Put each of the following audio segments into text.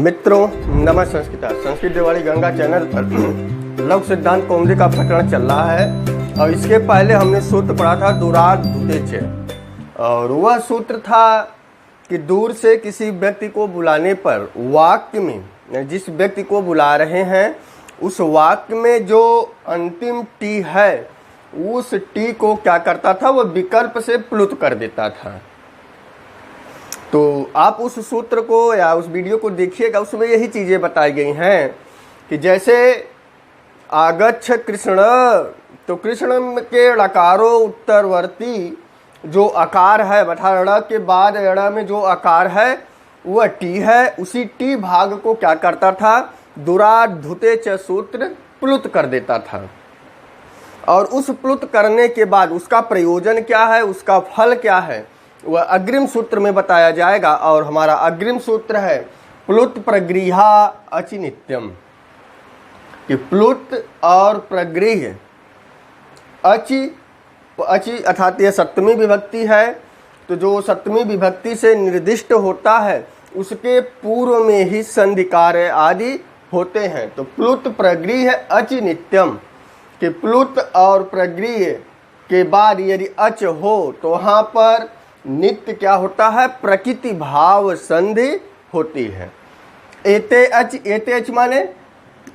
मित्रों नमः संस्कृता संस्कृत दिवाली गंगा चैनल पर लघु सिद्धांत कौमुदी का प्रकरण चल रहा है और इसके पहले हमने सूत्र पढ़ा था दूराद धुतेचे और वह सूत्र था कि दूर से किसी व्यक्ति को बुलाने पर वाक्य में जिस व्यक्ति को बुला रहे हैं उस वाक्य में जो अंतिम टी है उस टी को क्या करता था, वह विकल्प से प्लुत कर देता था। तो आप उस सूत्र को या उस वीडियो को देखिएगा, उसमें यही चीज़ें बताई गई हैं कि जैसे आगच्छ कृष्ण, तो कृष्ण के ड़कारो उत्तरवर्ती जो आकार है, बता ड़ के बाद ड़ में जो आकार है वह टी है। उसी टी भाग को क्या करता था, दुराधुते च सूत्र प्लुत कर देता था। और उस प्लुत करने के बाद उसका प्रयोजन क्या है, उसका फल क्या है, वह अग्रिम सूत्र में बताया जाएगा। और हमारा अग्रिम सूत्र है प्लुत प्रगृहा अचि नित्यम, कि प्लुत और प्रगृह अचि अर्थात यह सप्तमी विभक्ति है, तो जो सप्तमी विभक्ति से निर्दिष्ट होता है उसके पूर्व में ही संधि कार्य आदि होते हैं। तो प्लुत प्रगृह अचि नित्यम, कि प्लुत और प्रगृह के बाद यदि अच हो तो वहाँ पर नित्य क्या होता है, प्रकृति भाव संधि होती है। एते अच माने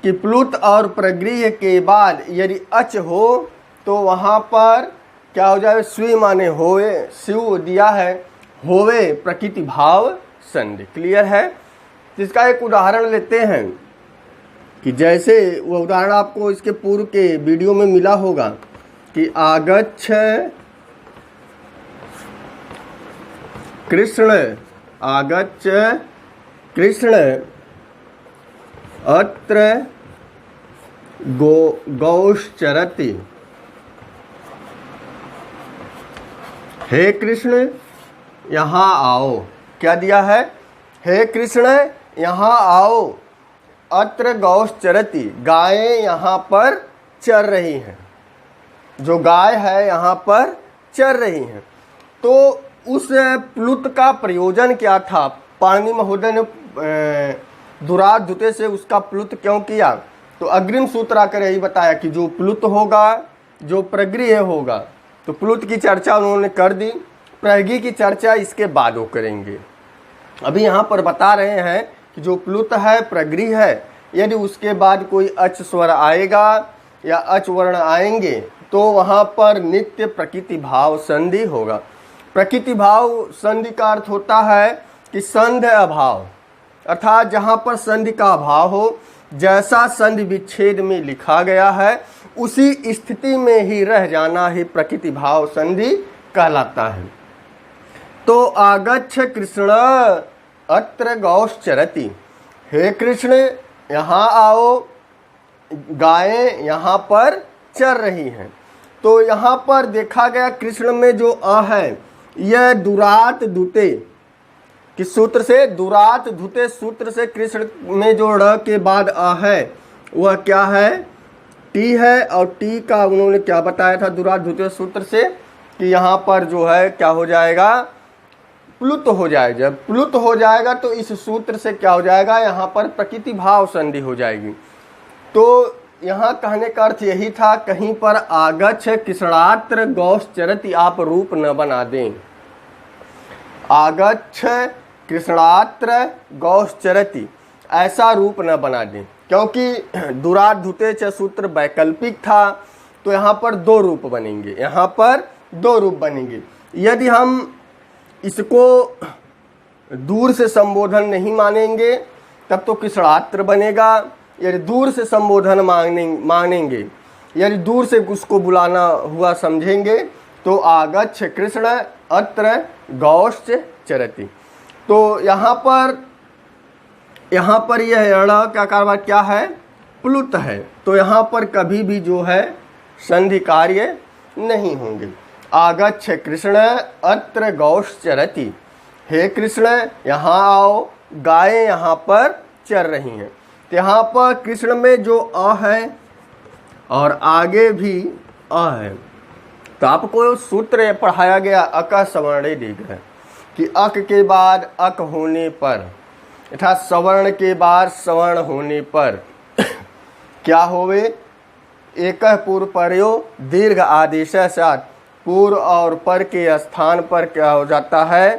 कि प्लुत और प्रगृह के बाद यदि अच हो तो वहाँ पर क्या हो जाए, स्वी माने होवे, शिव दिया है, होवे प्रकृति भाव संधि। क्लियर है। इसका एक उदाहरण लेते हैं कि जैसे वह उदाहरण आपको इसके पूर्व के वीडियो में मिला होगा कि आगच्छ कृष्ण, आगच्छ कृष्ण अत्र गौश्चरति, हे कृष्ण यहाँ आओ। क्या दिया है, हे कृष्ण यहाँ आओ, अत्र गौश्चरति, गायें यहाँ पर चर रही हैं, जो गाय है यहाँ पर चर रही हैं। तो उस प्लुत का प्रयोजन क्या था, पाणिनि महोदय ने दुराधुते से उसका प्लुत क्यों किया, तो अग्रिम सूत्र आकर यही बताया कि जो प्लुत होगा, जो प्रगृह होगा, तो प्लुत की चर्चा उन्होंने कर दी, प्रगृह की चर्चा इसके बाद वो करेंगे। अभी यहाँ पर बता रहे हैं कि जो प्लुत है, प्रगृह है, यदि उसके बाद कोई अच स्वर आएगा या अच वर्ण आएंगे तो वहाँ पर नित्य प्रकृति भाव संधि होगा। प्रकृति भाव संधि का अर्थ होता है कि संधि अभाव, अर्थात जहाँ पर संधि का अभाव हो, जैसा संधि विच्छेद में लिखा गया है उसी स्थिति में ही रह जाना ही प्रकृति भाव संधि कहलाता है। तो आगच्छ कृष्ण अत्र गौश्चरति, हे कृष्ण यहाँ आओ, गायें यहाँ पर चर रही हैं। तो यहाँ पर देखा गया कृष्ण में जो अ है यह दुरात धुते किस सूत्र से, दुरात धुते सूत्र से कृष्ण में जो ड़ के बाद अ है वह क्या है, टी है। और टी का उन्होंने क्या बताया था दुरात धुते सूत्र से, कि यहाँ पर जो है क्या हो जाएगा, प्लुत हो जाएगा। जब प्लुत हो जाएगा तो इस सूत्र से क्या हो जाएगा, यहाँ पर प्रकृति भाव संधि हो जाएगी। तो यहाँ कहने का अर्थ यही था, कहीं पर आगच्छ कृष्णात्र गौश्चरति आप रूप न बना दें, आगच्छ कृष्णात्र गौश्चरति ऐसा रूप न बना दें, क्योंकि दुराधुते च सूत्र वैकल्पिक था। तो यहाँ पर दो रूप बनेंगे, यहाँ पर दो रूप बनेंगे। यदि हम इसको दूर से संबोधन नहीं मानेंगे तब तो कृष्णात्र बनेगा। यदि दूर से संबोधन मानेंगे, यदि दूर से उसको बुलाना हुआ समझेंगे तो आगच्छ कृष्ण अत्र गौश्च चरति। तो यहाँ पर यह ड़ का कारवार क्या है, प्लुत है। तो यहाँ पर कभी भी जो है संधि कार्य नहीं होंगे। आगच्छ कृष्ण अत्र गौश्चरति, हे कृष्ण यहाँ आओ, गायें यहाँ पर चर रही हैं। तो यहाँ पर कृष्ण में जो अ है और आगे भी अ है, तो आपको सूत्र पढ़ाया गया अक सवर्णे दीर्घ, कि अक के बाद अक होने पर यथा सवर्ण के बाद सवर्ण होने पर क्या होवे, एक पूर्व परयो दीर्घ आदेश साथ पूर्व और पर के स्थान पर क्या हो जाता है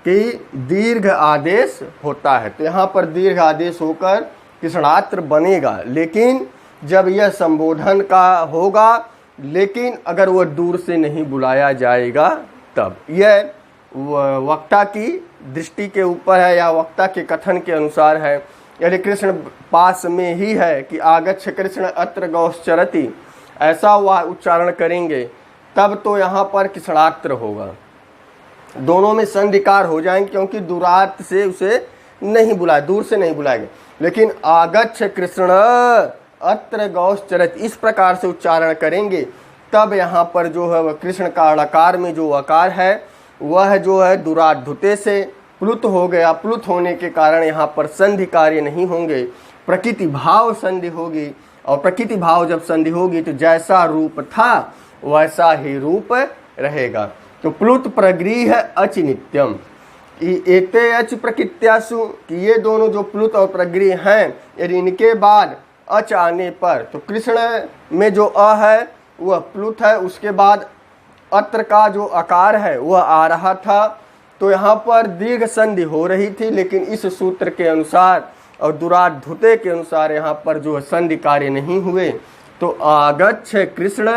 कि दीर्घ आदेश होता है। तो यहाँ पर दीर्घ आदेश होकर कृष्णात्र बनेगा, लेकिन जब यह संबोधन का होगा, लेकिन अगर वह दूर से नहीं बुलाया जाएगा तब। यह वक्ता की दृष्टि के ऊपर है या वक्ता के कथन के अनुसार है। यदि कृष्ण पास में ही है कि आगच्छ कृष्ण अत्र गौश्चरति, ऐसा वह उच्चारण करेंगे तब तो यहाँ पर कृष्णात्र होगा। दोनों में संधिकार हो जाएंगे, क्योंकि दूरात से उसे नहीं बुलाए, दूर से नहीं बुलाएंगे। लेकिन आगच्छ कृष्ण अत्र गौश्चरति इस प्रकार से उच्चारण करेंगे तब यहाँ पर जो है वह कृष्ण का अकार में जो आकार है वह जो है दुराधुते से प्लुत हो गया। प्लुत होने के कारण यहाँ पर संधि कार्य नहीं होंगे, प्रकृति भाव संधि होगी। और प्रकृति भाव जब संधि होगी तो जैसा रूप था वैसा ही रूप रहेगा। तो प्लुत प्रगृह अच नित्यम एते अच प्रकृत्यासु, कि ये दोनों जो प्लुत और प्रगृह हैं, यदि इनके बाद अच आने पर, तो कृष्ण में जो अ है वह प्लुत है, उसके बाद अत्र का जो आकार है वह आ रहा था, तो यहाँ पर दीर्घ संधि हो रही थी। लेकिन इस सूत्र के अनुसार और दुराधुते के अनुसार यहाँ पर जो संधि कार्य नहीं हुए। तो आगच्छ कृष्ण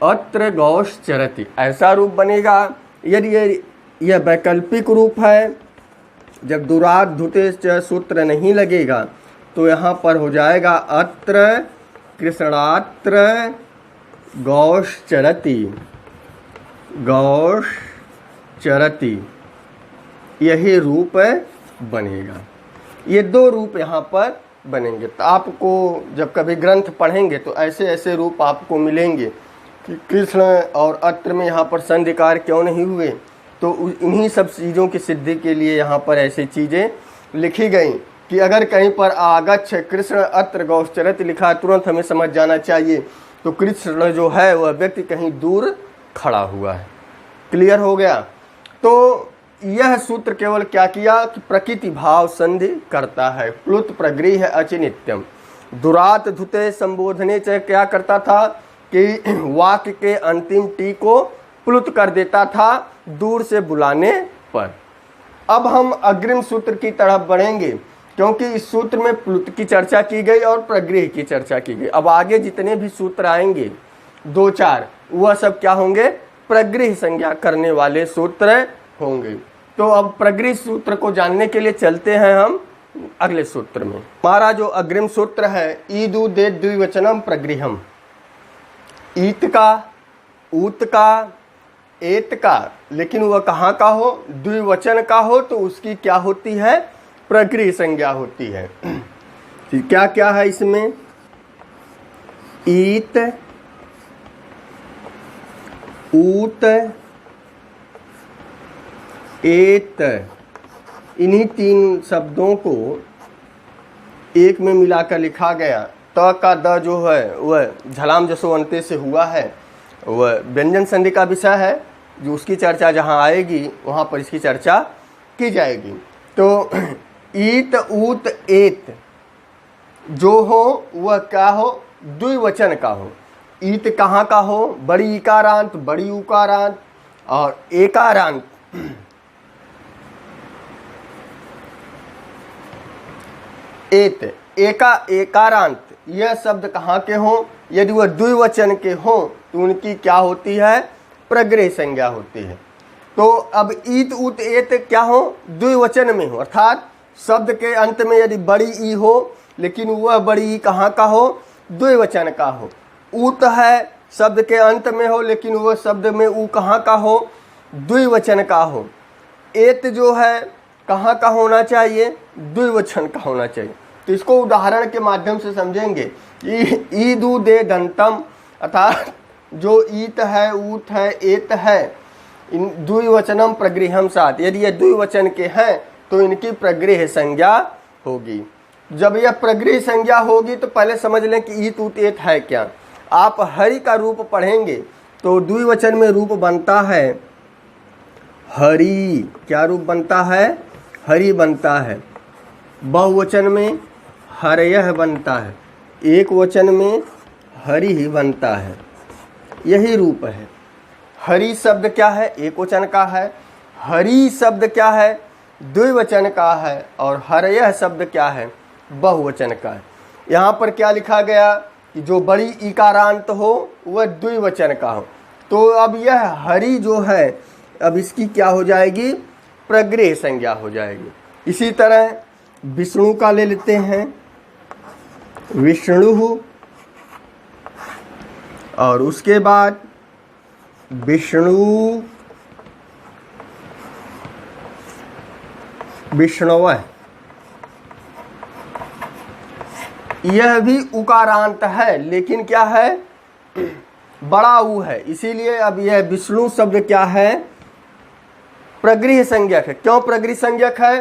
अत्र गौश्चरति ऐसा रूप बनेगा। यदि यह वैकल्पिक रूप है, जब दुराधुते सूत्र नहीं लगेगा तो यहाँ पर हो जाएगा अत्र कृष्णात्र गौश्चरति, गौश्चरति, यही रूप बनेगा। ये दो रूप यहाँ पर बनेंगे। तो आपको जब कभी ग्रंथ पढ़ेंगे तो ऐसे ऐसे रूप आपको मिलेंगे कि कृष्ण और अत्र में यहाँ पर संधिकार क्यों नहीं हुए। तो इन्हीं सब चीज़ों की सिद्धि के लिए यहाँ पर ऐसी चीज़ें लिखी गई कि अगर कहीं पर आगच्छ कृष्ण अत्र गौश्चरति लिखा तुरंत हमें समझ जाना चाहिए तो कृष्ण जो है वह व्यक्ति कहीं दूर खड़ा हुआ है। क्लियर हो गया। तो यह सूत्र केवल क्या किया कि प्रकृति भाव संधि करता है। प्लुत प्रगृह अच नित्यम दुरात धुते संबोधने से क्या करता था कि वाक्य के अंतिम टी को प्लुत कर देता था दूर से बुलाने पर। अब हम अग्रिम सूत्र की तरफ बढ़ेंगे, क्योंकि इस सूत्र में प्लुत की चर्चा की गई और प्रगृह की चर्चा की गई। अब आगे जितने भी सूत्र आएंगे 2-4 वह सब क्या होंगे, प्रगृह संज्ञा करने वाले सूत्र होंगे। तो अब प्रगृह सूत्र को जानने के लिए चलते हैं हम अगले सूत्र में। हमारा जो अग्रिम सूत्र है ईदु दे द्विवचनम प्रगृहम, ईत का, ऊत का, एत का, लेकिन वह कहाँ का हो, द्विवचन का हो तो उसकी क्या होती है, प्रगृह संज्ञा होती है। क्या क्या है इसमें, ईत, ऊत, एत, इन्हीं 3 शब्दों को एक में मिलाकर लिखा गया। त का द जो है वह झलाम जसो अंते से हुआ है, वह व्यंजन संधि का विषय है, जो उसकी चर्चा जहाँ आएगी वहाँ पर इसकी चर्चा की जाएगी। तो ईत, ऊत, एत जो हो वह क्या हो, द्विवचन का हो। ईत कहाँ का हो, बड़ी इकारांत, बड़ी उकारांत और एकारांत। एत, एकारांत, यह शब्द कहाँ के हों, यदि वह द्विवचन के हों तो उनकी क्या होती है, प्रगृह संज्ञा होती है। तो अब ईत, ऊत, एत क्या हो, द्विवचन में हो, अर्थात शब्द के अंत में यदि बड़ी ई हो लेकिन वह बड़ी ई कहाँ का हो, द्विवचन का हो। ऊत है शब्द के अंत में हो लेकिन वह शब्द में ऊ कहाँ का हो, द्विवचन का हो। एत जो है कहाँ का होना चाहिए, द्विवचन का होना चाहिए। तो इसको उदाहरण के माध्यम से समझेंगे। ईदु दे दंतम, अर्थात जो ईत है, ऊत है, एत है, इन द्विवचनम प्रगृहम साथ, यदि ये द्विवचन के हैं तो इनकी प्रगृह संज्ञा होगी। जब यह प्रगृह संज्ञा होगी तो पहले समझ लें कि ईत, ऊत, एत है क्या। आप हरि का रूप पढ़ेंगे तो द्विवचन में रूप बनता है हरि। क्या रूप बनता है, हरि बनता है। बहुवचन में हरयः बनता है, एक वचन में हरि ही बनता है। यही रूप है। हरि शब्द क्या है? एक वचन का है। हरि शब्द क्या है? द्विवचन का है। और हरयः शब्द क्या है? बहुवचन का है। यहाँ पर क्या लिखा गया कि जो बड़ी इकारांत हो वह द्विवचन का हो। तो अब यह हरि जो है, अब इसकी क्या हो जाएगी? प्रगृह्य संज्ञा हो जाएगी। इसी तरह विष्णु का ले लेते हैं, विष्णु, और उसके बाद विष्णु, विष्णवः, यह भी उकारांत है, लेकिन क्या है? बड़ा ऊ है। इसीलिए अब यह विष्णु शब्द क्या है? प्रगृह्य संज्ञक है। क्यों प्रगृह्य संज्ञक है?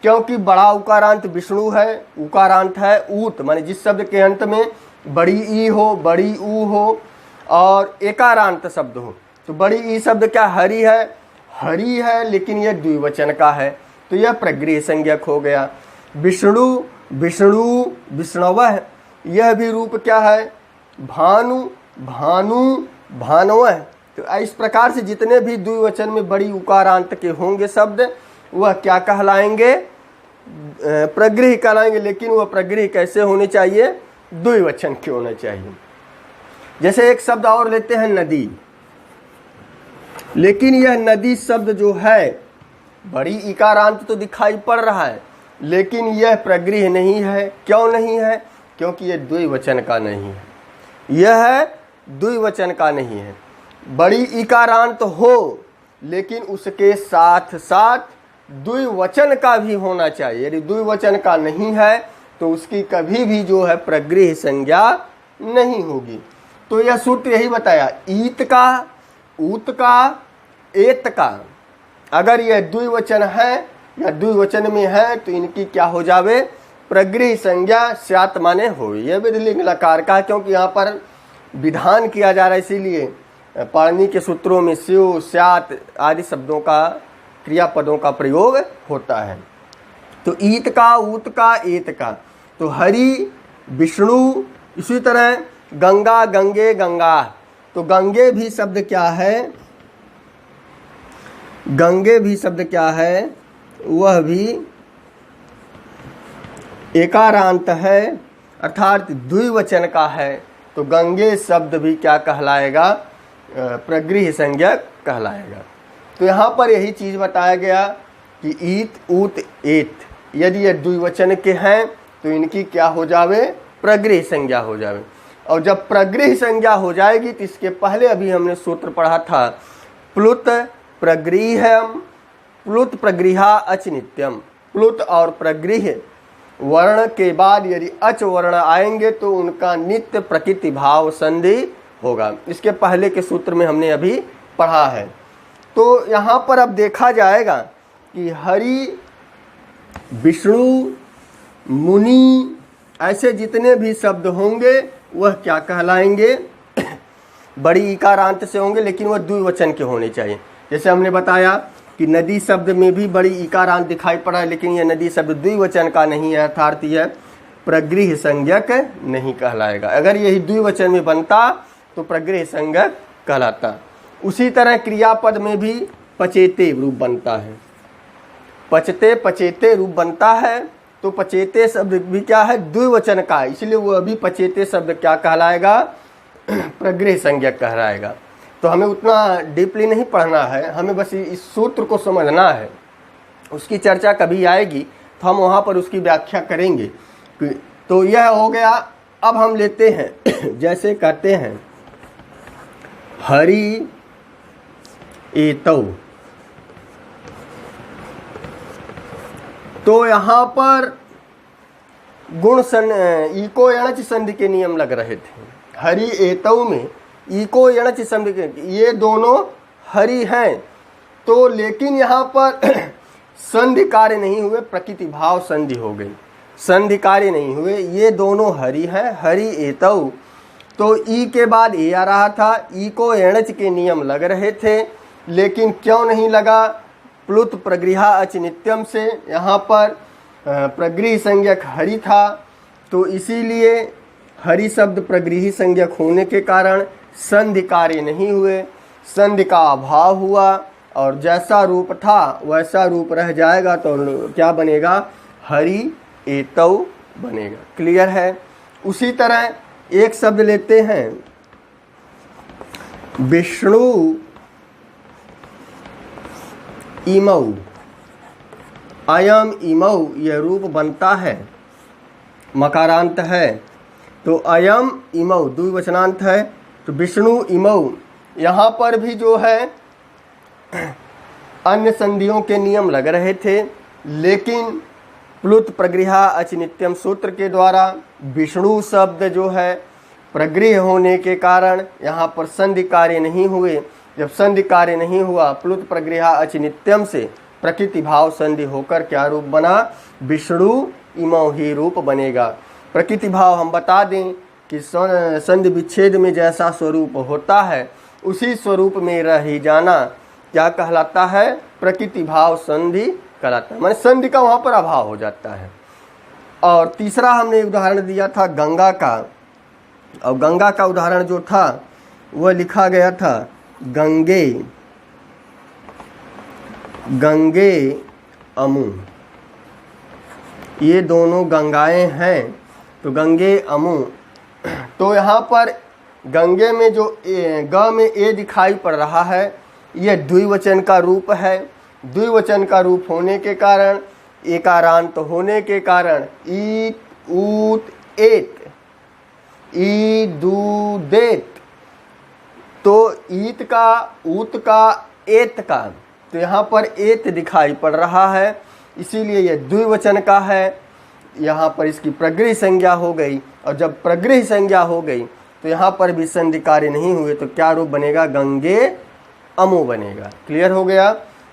क्योंकि बड़ा उकारांत विष्णु है, उकारांत है ऊत, माने जिस शब्द के अंत में बड़ी ई हो, बड़ी ऊ हो और एकारांत शब्द हो। तो बड़ी ई शब्द क्या? हरि है। हरि है, लेकिन यह द्विवचन का है, तो यह प्रगृह्य संज्ञक हो गया। विष्णु, विष्णु, विष्णवः, यह भी रूप क्या है? भानु, भानु, भानवः। तो इस प्रकार से जितने भी द्विवचन में बड़ी उकारांत के होंगे शब्द, वह क्या कहलाएंगे? प्रगृह्य कहलाएंगे। लेकिन वह प्रगृह्य कैसे होने चाहिए? द्विवचन के होने चाहिए। जैसे एक शब्द और लेते हैं, नदी। लेकिन यह नदी शब्द जो है, बड़ी इकारांत तो दिखाई पड़ रहा है, लेकिन यह प्रगृह्य नहीं है। क्यों नहीं है? क्योंकि यह द्विवचन का नहीं है। यह द्विवचन का नहीं है। बड़ी इकारांत हो, लेकिन उसके साथ साथ द्विवचन का भी होना चाहिए। यदि द्विवचन का नहीं है तो उसकी कभी भी जो है प्रगृह्य संज्ञा नहीं होगी। तो यह सूत्र यही बताया, ईत का, ऊत का, एत का, अगर यह द्विवचन है या द्विवचन में है तो इनकी क्या हो जावे? प्रगृह्य संज्ञा स्यात् माने हो। यह विधिलिंग लकार का, क्योंकि यहाँ पर विधान किया जा रहा है, इसीलिए पाणिनि के सूत्रों में स्यो, स्यात् आदि शब्दों का, क्रियापदों का प्रयोग होता है। तो ईत का, ऊत का, एत का, तो हरि, विष्णु, इसी तरह गंगा, गंगे, गंगा। तो गंगे भी शब्द क्या है? गंगे भी शब्द क्या है? वह भी एकारांत है, अर्थात द्विवचन का है। तो गंगे शब्द भी क्या कहलाएगा? प्रगृह्य संज्ञक कहलाएगा। तो यहाँ पर यही चीज़ बताया गया कि ईत, ऊत, एत, यदि ये द्विवचन के हैं तो इनकी क्या हो जावे? प्रगृह्य संज्ञा हो जावे। और जब प्रगृह्य संज्ञा हो जाएगी तो इसके पहले अभी हमने सूत्र पढ़ा था, प्लुत प्रगृह्यम, प्लुत प्रगृहा अच नित्यम। प्लुत और प्रगृह्य वर्ण के बाद यदि अच वर्ण आएंगे तो उनका नित्य प्रकृति भाव संधि होगा। इसके पहले के सूत्र में हमने अभी पढ़ा है। तो यहाँ पर अब देखा जाएगा कि हरि, विष्णु, मुनि, ऐसे जितने भी शब्द होंगे वह क्या कहलाएंगे? बड़ी इकारांत से होंगे, लेकिन वह द्विवचन के होने चाहिए। जैसे हमने बताया कि नदी शब्द में भी बड़ी इकारांत दिखाई पड़ा है, लेकिन यह नदी शब्द द्विवचन का नहीं है, अर्थात यह प्रगृह्य संज्ञक नहीं कहलाएगा। अगर यही द्विवचन में बनता तो प्रगृह्य संज्ञक कहलाता। उसी तरह क्रियापद में भी पचेते रूप बनता है। पचते, पचेते रूप बनता है। तो पचेते शब्द भी क्या है? द्विवचन का है, इसलिए वह भी पचेते शब्द क्या कहलाएगा? प्रगृह्य संज्ञक कहलाएगा। तो हमें उतना डीपली नहीं पढ़ना है, हमें बस इस सूत्र को समझना है। उसकी चर्चा कभी आएगी तो हम वहाँ पर उसकी व्याख्या करेंगे। तो यह हो गया। अब हम लेते हैं, जैसे कहते हैं हरि एतौ, तो यहाँ पर गुण इको यणच संधि के नियम लग रहे थे। हरि एतौ में इको यणच संधि के, ये दोनों हरि हैं, तो लेकिन यहाँ पर संधि कार्य नहीं हुए, प्रकृति भाव संधि हो गई, संधि कार्य नहीं हुए। ये दोनों हरि हैं, हरि एतौ। तो ई के बाद ए आ रहा था, ई को एणच के नियम लग रहे थे, लेकिन क्यों नहीं लगा? प्लुत प्रगृहा अच नित्यम से यहाँ पर प्रगृह संज्ञक हरि था, तो इसीलिए हरि शब्द प्रगृही संज्ञक होने के कारण संधि कार्य नहीं हुए, संधि का अभाव हुआ और जैसा रूप था वैसा रूप रह जाएगा। तो क्या बनेगा? हरि एतौ बनेगा। क्लियर है? उसी तरह एक शब्द लेते हैं विष्णु इमौ, अयम इमौ, यह रूप बनता है, मकारांत है, तो अयम इमौ द्विवचनांत है। तो विष्णु इमौ, यहाँ पर भी जो है अन्य संधियों के नियम लग रहे थे, लेकिन प्लुत प्रगृहा अचिनित्यम सूत्र के द्वारा विष्णु शब्द जो है प्रगृह होने के कारण यहाँ पर संधि कार्य नहीं हुए। जब संधि कार्य नहीं हुआ, प्लुत प्रगृहा अचिनित्यम से प्रकृति भाव संधि होकर क्या रूप बना? विष्णु इमौ ही रूप बनेगा। प्रकृति भाव हम बता दें कि संधि विच्छेद में जैसा स्वरूप होता है उसी स्वरूप में रह ही जाना क्या कहलाता है? प्रकृति भाव संधि कहलाता है, माने संधि का वहाँ पर अभाव हो जाता है। और तीसरा हमने उदाहरण दिया था गंगा का, और गंगा का उदाहरण जो था वह लिखा गया था गंगे, गंगे अमु, ये दोनों गंगाएं हैं, तो गंगे अमु। तो यहाँ पर गंगे में जो ग में ए दिखाई पड़ रहा है, यह द्विवचन का रूप है। द्विवचन का रूप होने के कारण, एकारांत होने के कारण ईत ऊत एत, ई दू देत, तो ईत का, ऊत का, एत का, तो यहाँ पर एत दिखाई पड़ रहा है, इसीलिए यह द्विवचन का है। यहाँ पर इसकी प्रगृह संज्ञा हो गई, और जब प्रगृह संज्ञा हो गई तो यहाँ पर भी संधि कार्य नहीं हुए, तो क्या रूप बनेगा? गंगे अमु बनेगा। क्लियर हो गया?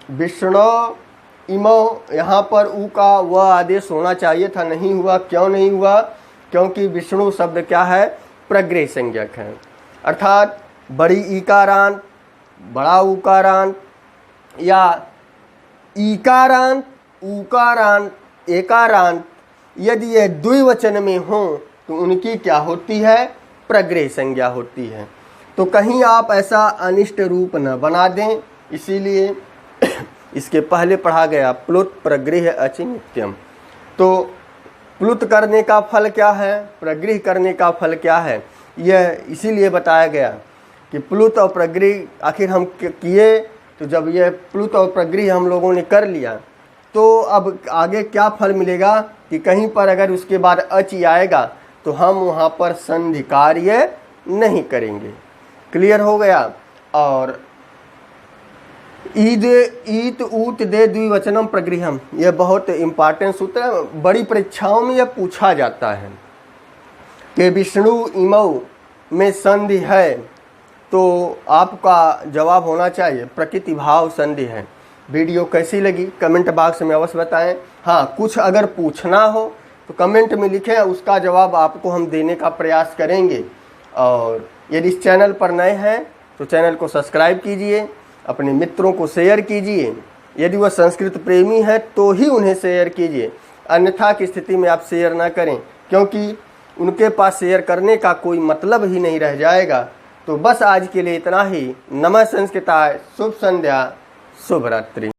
विष्णु इमौ, यहाँ पर उ का व आदेश होना चाहिए था, नहीं हुआ। क्यों नहीं हुआ? क्योंकि विष्णु शब्द क्या है? प्रगृह संज्ञक है, अर्थात बड़ी ईकारांत, बड़ा उकारांत या ईकारांत, उकारांत, एकारांत यदि यह द्विवचन में हो तो उनकी क्या होती है? प्रगृह संज्ञा होती है। तो कहीं आप ऐसा अनिष्ट रूप न बना दें, इसीलिए इसके पहले पढ़ा गया प्लुत प्रगृह अचिनित्यम। तो प्लुत करने का फल क्या है? प्रगृह करने का फल क्या है? यह इसीलिए बताया गया कि प्लुत और प्रगृह आखिर हम किए, तो जब यह प्लुत और प्रगृह हम लोगों ने कर लिया तो अब आगे क्या फल मिलेगा कि कहीं पर अगर उसके बाद अचि आएगा तो हम वहाँ पर संधि कार्य नहीं करेंगे। क्लियर हो गया? और ईद ईत ऊत दे द्विवचनम प्रगृहम, यह बहुत इम्पॉर्टेंट सूत्र है, बड़ी परीक्षाओं में यह पूछा जाता है कि विष्णु इमौ में संधि है, तो आपका जवाब होना चाहिए प्रकृति भाव संधि है। वीडियो कैसी लगी कमेंट बॉक्स में अवश्य बताएं। हाँ, कुछ अगर पूछना हो तो कमेंट में लिखें, उसका जवाब आपको हम देने का प्रयास करेंगे। और यदि इस चैनल पर नए हैं तो चैनल को सब्सक्राइब कीजिए, अपने मित्रों को शेयर कीजिए, यदि वह संस्कृत प्रेमी है तो ही उन्हें शेयर कीजिए, अन्यथा की स्थिति में आप शेयर ना करें, क्योंकि उनके पास शेयर करने का कोई मतलब ही नहीं रह जाएगा। तो बस आज के लिए इतना ही। नमः संस्कृताय, शुभ संध्या, शुभ रात्रि।